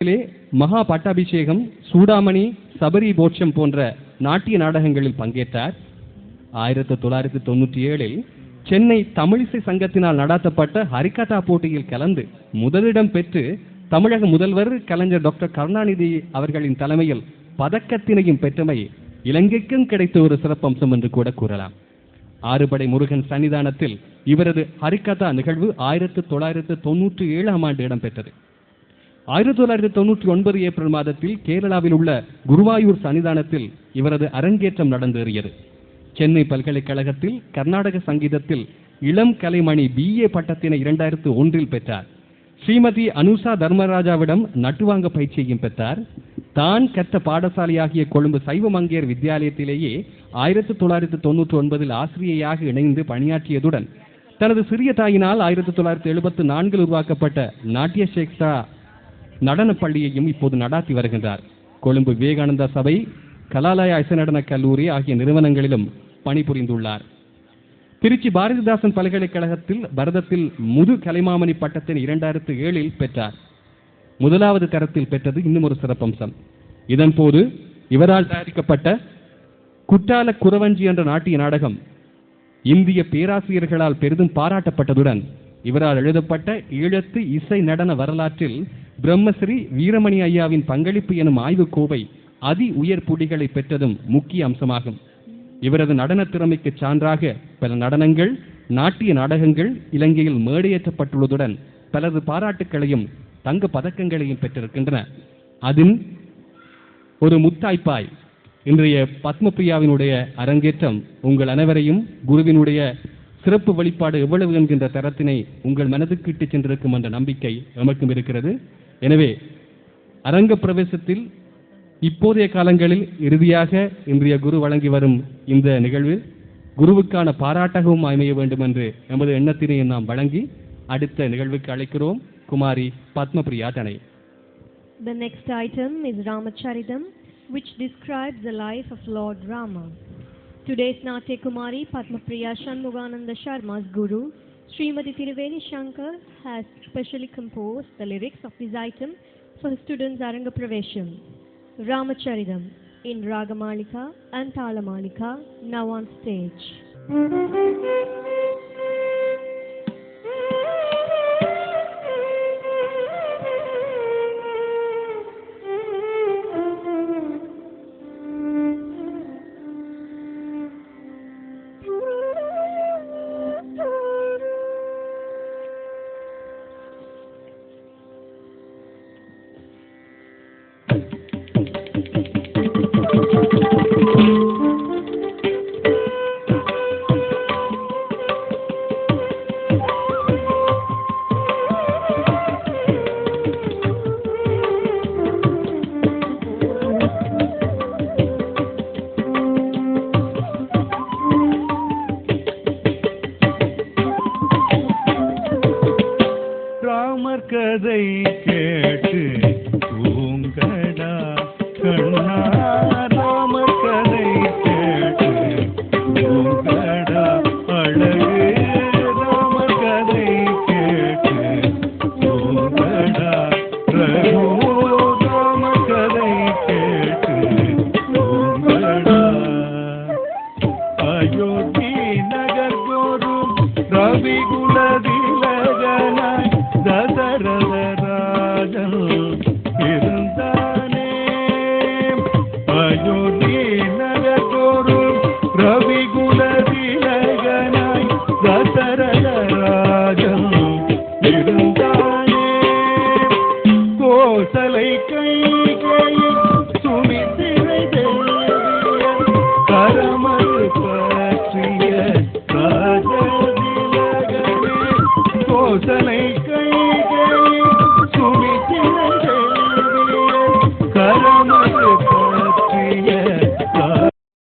மகா பட்டாபிஷேகம், சூடாமணி, சபரி போட்சம் போன்ற நாட்டிய நாடகங்களில் பங்கேற்றார். 1997 சென்னை தமிழிசை சங்கத்தினால் நடத்தப்பட்ட ஹரிகதா போட்டியில் கலந்து முதலிடம் பெற்று தமிழக முதல்வர் கலைஞர் டாக்டர் கருணாநிதி அவர்களின் தலைமையில் பதக்கத்தினையும் பெற்றமை இலங்கைக்கும் கிடைத்த ஒரு சிறப்பம்சம் என்று கூட கூறலாம். ஆறுபடை முருகன் சன்னிதானத்தில் இவரது ஹரிகதா நிகழ்வு 1997 ஆண்டு இடம்பெற்றது. 1999 ஏப்ரல் மாதத்தில் கேரளாவில் உள்ள குருவாயூர் சன்னிதானத்தில் இவரது அரங்கேற்றம் நடந்தேறியது. சென்னை பல்கலைக்கழகத்தில் கர்நாடக சங்கீதத்தில் இளம் கலைமணி BA பட்டத்தினை 2001 பெற்றார். ஸ்ரீமதி அனுஷா தர்மராஜாவிடம் நட்டுவாங்க பயிற்சியையும் பெற்றார். தான் கற்ற பாடசாலையாகிய கொழும்பு சைவமங்கையர் வித்தியாலயத்திலேயே 1999 ஆசிரியையாக இணைந்து பணியாற்றியதுடன் தனது சிறிய தாயினால் 1974 உருவாக்கப்பட்ட நாட்டிய சேக்ஷா நடன பள்ளியையும் இப்போது நடாத்தி வருகின்றார். கொழும்பு விவேகானந்தா சபை, கலாலயா இசைநடன கல்லூரி ஆகிய நிறுவனங்களிலும் பணிபுரிந்துள்ளார். திருச்சி பாரதிதாசன் பல்கலைக்கழகத்தில் பரதத்தில் முது கலைமாமணி பட்டத்தினை 2007 பெற்றார். முதலாவது தரத்தில் பெற்றது இன்னும் ஒரு சிறப்பம்சம். இதன் போது இவரால் தயாரிக்கப்பட்ட குற்றால குறவஞ்சி என்ற நாட்டிய நாடகம் இந்திய பேராசிரியர்களால் பெரிதும் பாராட்டப்பட்டதுடன் இவரால் எழுதப்பட்ட ஈழத்து இசை நடன வரலாற்றில் பிரம்மஸ்ரீ வீரமணி ஐயாவின் பங்களிப்பு எனும் ஆய்வுக்கோவை அதி உயர் புடிகளை பெற்றதும் முக்கிய அம்சமாகும். இவரது நடன திறமைக்கு சான்றாக பல நடனங்கள், நாட்டிய நாடகங்கள் இலங்கையில் மேடையேற்றப்பட்டுள்ளதுடன் பலரது பாராட்டுக்களையும் தங்க பதக்கங்களையும் பெற்றிருக்கின்றன. அதில் ஒரு முத்தாய்ப்பாய் இன்றைய பத்மபிரியாவினுடைய அரங்கேற்றம் உங்கள் அனைவரையும் குருவினுடைய சிறப்பு வழிபாடு எவ்வளவு என்கின்ற தரத்தினை உங்கள் மனதுக்கு இட்டு சென்றிருக்கும் என்ற நம்பிக்கை எமக்கும் இருக்கிறது. எனவே அரங்க பிரவேசத்தில் இப்போதைய காலங்களில் இறுதியாக இன்றைய குரு வழங்கி வரும் இந்த நிகழ்வு குருவுக்கான பாராட்டகவும் அமைய வேண்டும் என்று எமது எண்ணத்தினை நாம் வழங்கி அடுத்த நிகழ்வுக்கு அழைக்கிறோம். குமாரி பத்மபிரியா தனை. The next item is Ramacharitam, which describes the life of Lord Rama. Today's Natya Kumari Padmapriya Shanmugananda Sharma's guru, Srimati Tiruveni Shankar, has specially composed the lyrics of this item for students' Aranga Pravesham. Ramacharitam in Ragamalika and Talamalika, now on stage. கதை கேட்டு தூங்கடா கண்ணா, ராமர் கதை கேட்டு தூங்கடா அழகு, ராமர் கதை கேட்டு தூங்கடா ரகு, ராமர் கதை கேட்டு தூங்கடா. அயோத்தி நகர் கோரும் ரவி குலதிலகனாய் தசரத ராஜன் இருந்தானே. அயோத்தி நகர் கோரும் ரவி குலதிலகனாய் தசரத ராஜன் இருந்தானே. கோசலை கைகேயி சுமித்திரை தேவியர் கரமல் பற்றிய ராஜதிலகனே. கோசலை கைகேயி சுமித்திரை தேவியர் கரமல்